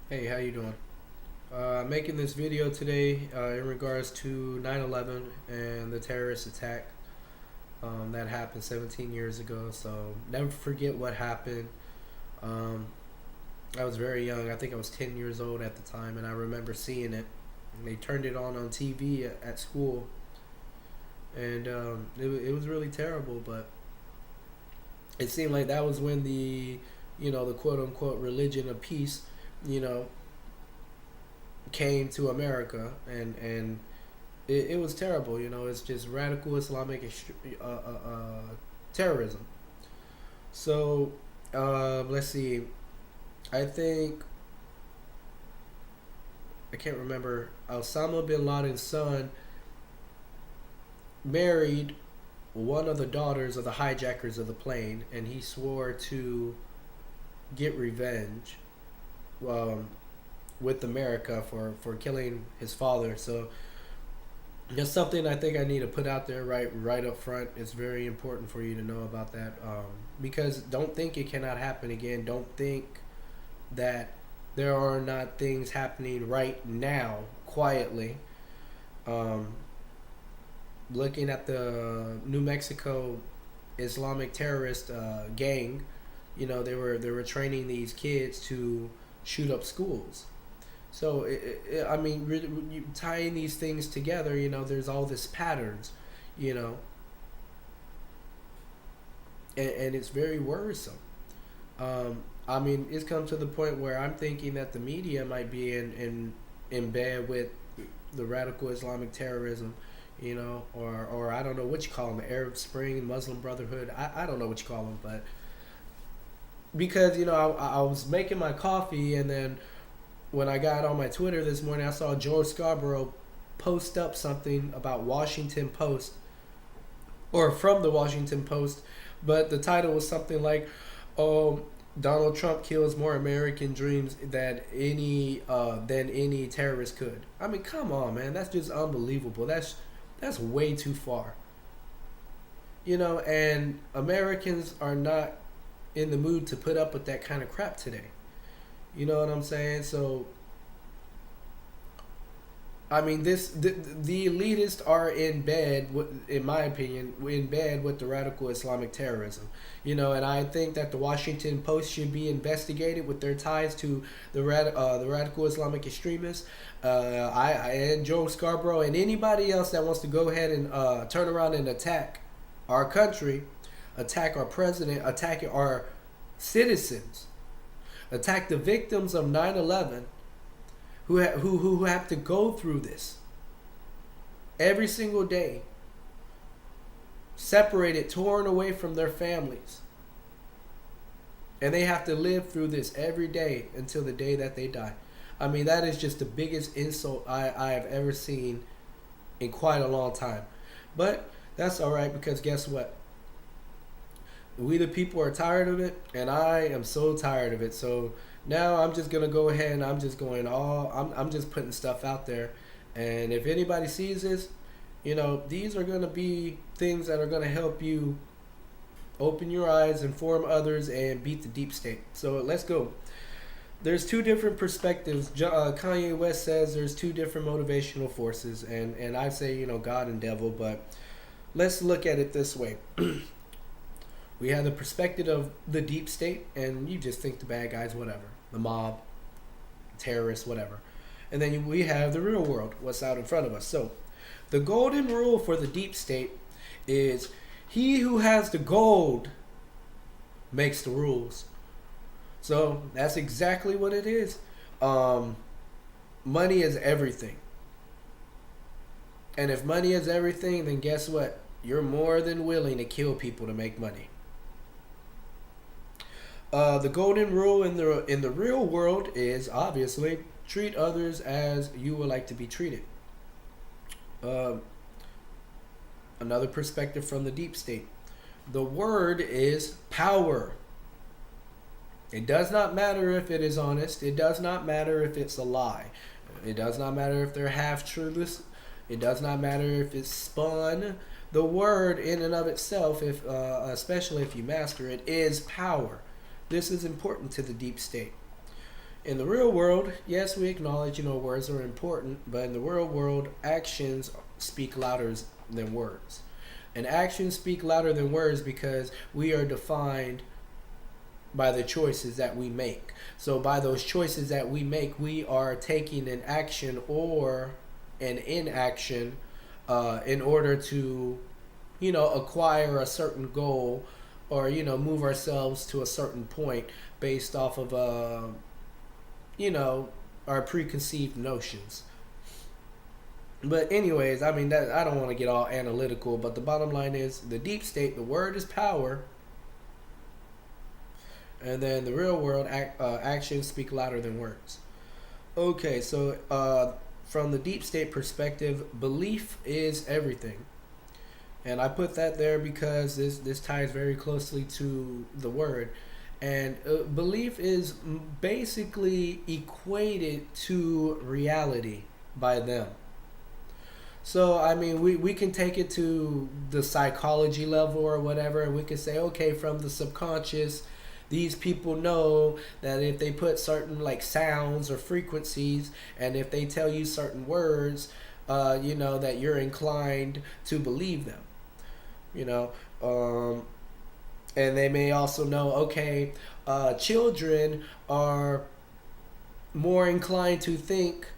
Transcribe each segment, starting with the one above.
Hey, how you doing? Making this video today in regards to 9/11 and the terrorist attack that happened 17 years ago. So never forget what happened. Um, I was very young. I think I was 10 years old at the time, and I remember seeing it. And they turned it on TV at school, and it was really terrible. But it seemed like that was when the quote unquote religion of peace, you know, came to America, and it was terrible. It's just radical Islamic terrorism. So let's see. I think I can't remember. Osama bin Laden's son married one of the daughters of the hijackers of the plane, and he swore to get revenge um, with America for killing his father. So that's something I think I need to put out there right up front. It's very important for you to know about that, because don't think it cannot happen again. Don't think that there are not things happening right now quietly. Um, Looking at the New Mexico Islamic terrorist gang, they were training these kids to shoot up schools. So I mean, tying these things together, there's all this patterns, you know, and it's very worrisome. I mean, it's come to the point where I'm thinking that the media might be in bed with the radical Islamic terrorism, or I don't know what you call them, Arab Spring, Muslim Brotherhood. I don't know what you call them, but because I was making my coffee, and then when I got on my Twitter this morning, I saw George Scarborough post up something about Washington Post, or from the Washington Post, but the title was something like, "Oh, Donald Trump kills more American dreams than any terrorist could." I mean, come on, man, that's just unbelievable. That's way too far. And Americans are not in the mood to put up with that kind of crap today. You know what I'm saying? So I mean, the elitists are in bed, in my opinion, in bed with the radical Islamic terrorism. And I think that the Washington Post should be investigated with their ties to the radical Islamic extremists. And Joe Scarborough and anybody else that wants to go ahead and turn around and attack our country, attack our president, attack our citizens, attack the victims of 9/11, who have to go through this every single day, separated, torn away from their families, and they have to live through this every day until the day that they die. I mean, that is just the biggest insult I have ever seen in quite a long time. But that's all right, because guess what? We the people are tired of it, and I am so tired of it. So now I'm just gonna go ahead, and I'm just going all I'm just putting stuff out there, and if anybody sees this, these are gonna be things that are gonna help you open your eyes, inform others, and beat the deep state. So let's go. There's two different perspectives. Kanye West says there's two different motivational forces, and I say God and devil, but let's look at it this way. We have the perspective of the deep state, and you just think the bad guys, whatever, the mob, terrorists, whatever. And then we have the real world, what's out in front of us. So the golden rule for the deep state is he who has the gold makes the rules. So that's exactly what it is. Money is everything. And if money is everything, then guess what? You're more than willing to kill people to make money. The golden rule in the real world is obviously treat others as you would like to be treated. Uh, Another perspective from the deep state. The word is power. It does not matter if it is honest. It does not matter if it's a lie. It does not matter if they're half truths. It does not matter if it's spun. The word in and of itself, if especially if you master it, is power. This is important to the deep state. In the real world, yes, we acknowledge, words are important, but in the real world, actions speak louder than words. And actions speak louder than words because we are defined by the choices that we make. So by those choices that we make, we are taking an action or an inaction in order to, acquire a certain goal or, move ourselves to a certain point based off of, our preconceived notions. But anyways, I mean, that I don't want to get all analytical, but the bottom line is the deep state, the word is power, and then the real world actions speak louder than words. Okay, so from the deep state perspective, belief is everything. And I put that there because this ties very closely to the word. And belief is basically equated to reality by them. So, I mean, we can take it to the psychology level or whatever, and we can say, okay, from the subconscious, these people know that if they put certain like sounds or frequencies, and if they tell you certain words, that you're inclined to believe them. You know, and they may also know, okay, children are more inclined to think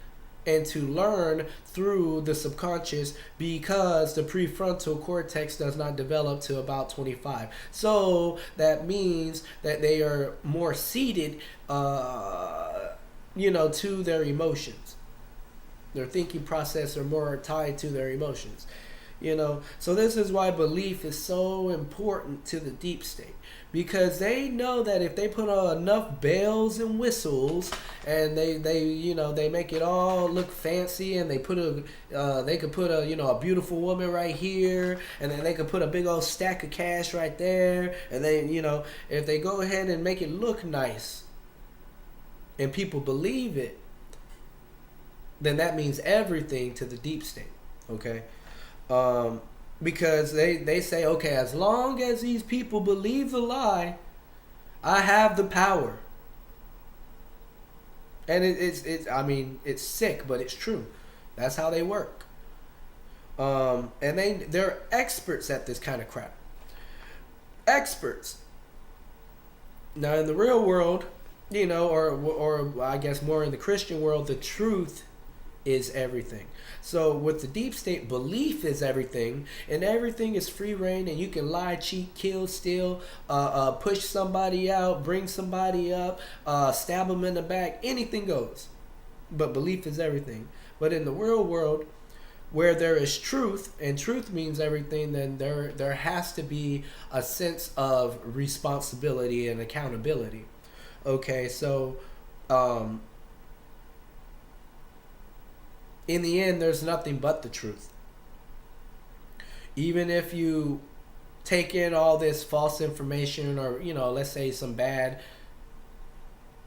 and to learn through the subconscious because the prefrontal cortex does not develop to about 25. So that means that they are more seated, to their emotions. Their thinking process are more tied to their emotions. So this is why belief is so important to the deep state, because they know that if they put on enough bells and whistles and they make it all look fancy, and they could put a beautiful woman right here, and then they could put a big old stack of cash right there, and then if they go ahead and make it look nice and people believe it, then that means everything to the deep state. Okay. Because they say, okay, as long as these people believe the lie, I have the power. And it's sick, but it's true. That's how they work. And they're experts at this kind of crap. Experts. Now in the real world, or I guess more in the Christian world, the truth is everything. So with the deep state, belief is everything, and everything is free reign, and you can lie, cheat, kill, steal, push somebody out, bring somebody up, stab them in the back, anything goes. But belief is everything. But in the real world, where there is truth, and truth means everything, then there has to be a sense of responsibility and accountability. Okay, so in the end, there's nothing but the truth. Even if you take in all this false information, or let's say some bad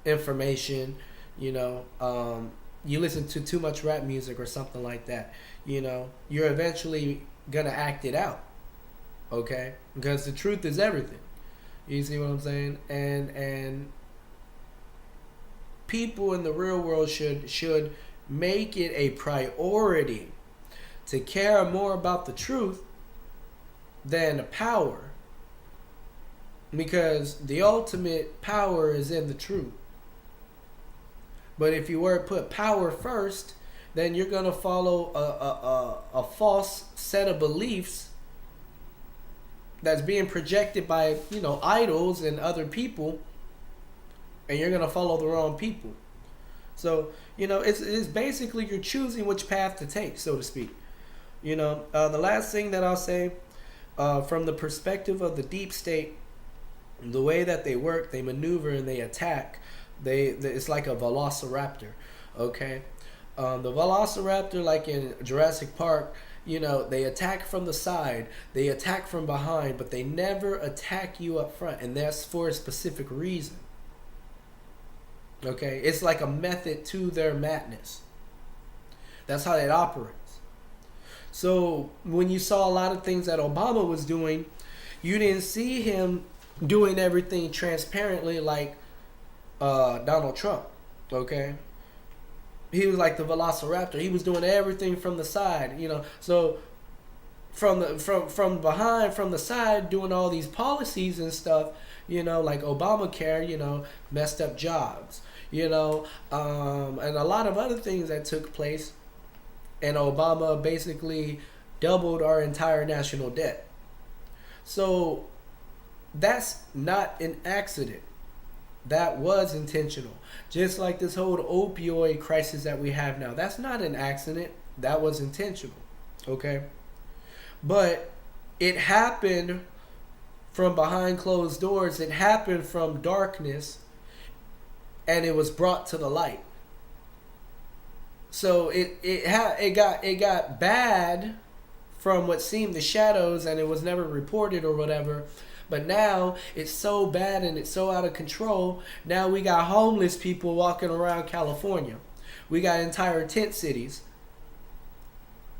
information, you listen to too much rap music or something like that, you're eventually gonna act it out. Okay, because the truth is everything. You see what I'm saying? And people in the real world should make it a priority to care more about the truth than power, because the ultimate power is in the truth. But if you were to put power first, then you're going to follow a false set of beliefs that's being projected by idols and other people, and you're going to follow the wrong people. So, it's basically you're choosing which path to take, so to speak. The last thing that I'll say, from the perspective of the deep state, the way that they work, they maneuver and they attack, it's like a velociraptor, okay? The velociraptor, like in Jurassic Park, they attack from the side, they attack from behind, but they never attack you up front, and that's for a specific reason. Okay, it's like a method to their madness. That's how it operates. So when you saw a lot of things that Obama was doing, you didn't see him doing everything transparently like Donald Trump. Okay, he was like the Velociraptor. He was doing everything from the side, you know. So from behind, from the side, doing all these policies and stuff, you know, like Obamacare, you know, messed up jobs, you know, and a lot of other things that took place. And Obama basically doubled our entire national debt. So that's not an accident. That was intentional. Just like this whole opioid crisis that we have now. That's not an accident. That was intentional. Okay? But it happened from behind closed doors. It happened from darkness, and it was brought to the light. So it got bad from what seemed the shadows, and it was never reported or whatever. But now it's so bad and it's so out of control. Now we got homeless people walking around California. We got entire tent cities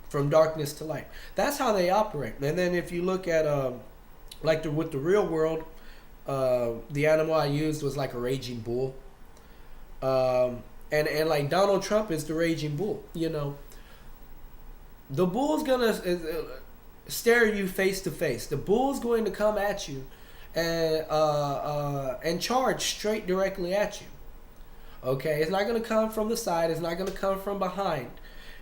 from darkness to light. That's how they operate. And then if you look at with the real world, the animal I used was like a raging bull. And like Donald Trump is the raging bull, you know. The bull's gonna stare you face to face. The bull's going to come at you and charge straight directly at you. Okay, it's not gonna come from the side. It's not gonna come from behind.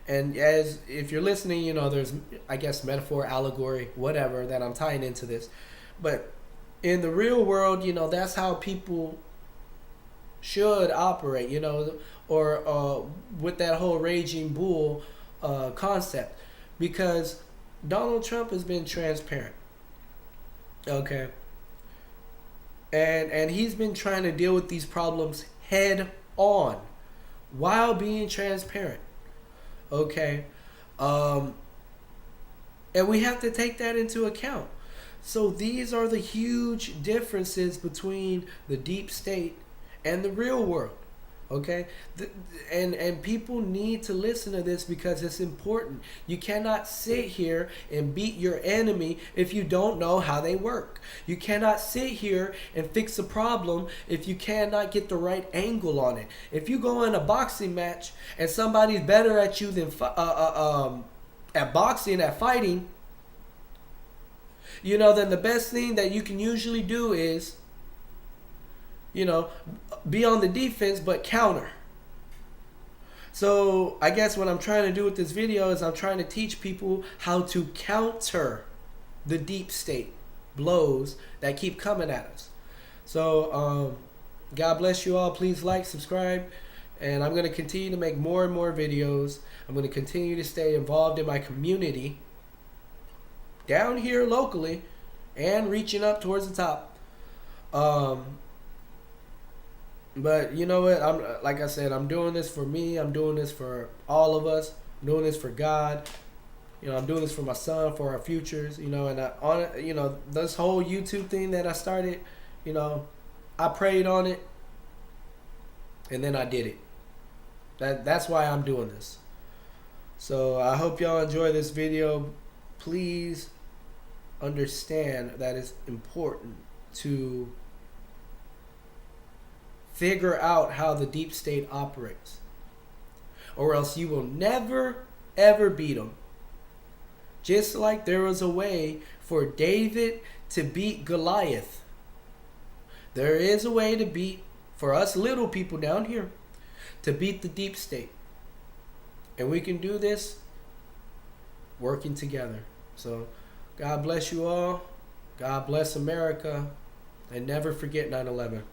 And as if you're listening, you know, there's, I guess, metaphor, allegory, whatever that I'm tying into this. But in the real world, you know, that's how people should operate, you know, or with that whole raging bull concept, because Donald Trump has been transparent, okay, and he's been trying to deal with these problems head on while being transparent, okay, and we have to take that into account. So these are the huge differences between the deep state and the real world. Okay, and people need to listen to this because it's important. You cannot sit here and beat your enemy if you don't know how they work. You cannot sit here and fix a problem if you cannot get the right angle on it. If you go in a boxing match and somebody's better at you than at boxing, at fighting, you know, then the best thing that you can usually do is, you know, be on the defense but counter. So I guess what I'm trying to do with this video is I'm trying to teach people how to counter the deep state blows that keep coming at us. So God bless you all. Please like, subscribe, and I'm going to continue to make more and more videos. I'm going to continue to stay involved in my community down here locally and reaching up towards the top. But you know what? I'm, like I said, I'm doing this for me. I'm doing this for all of us. I'm doing this for God. You know, I'm doing this for my son, for our futures. You know, and you know, this whole YouTube thing that I started, you know, I prayed on it, and then I did it. That's why I'm doing this. So I hope y'all enjoy this video. Please understand that it's important to figure out how the deep state operates, or else you will never ever beat them. Just like there was a way for David to beat Goliath, there is a way to beat, for us little people down here, to beat the deep state. And we can do this working together. So God bless you all. God bless America. And never forget 9/11.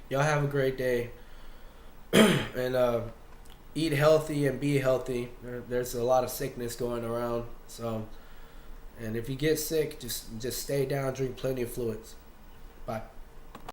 Y'all have a great day. And eat healthy and be healthy. There's a lot of sickness going around. So, and if you get sick, just stay down, drink plenty of fluids. Bye.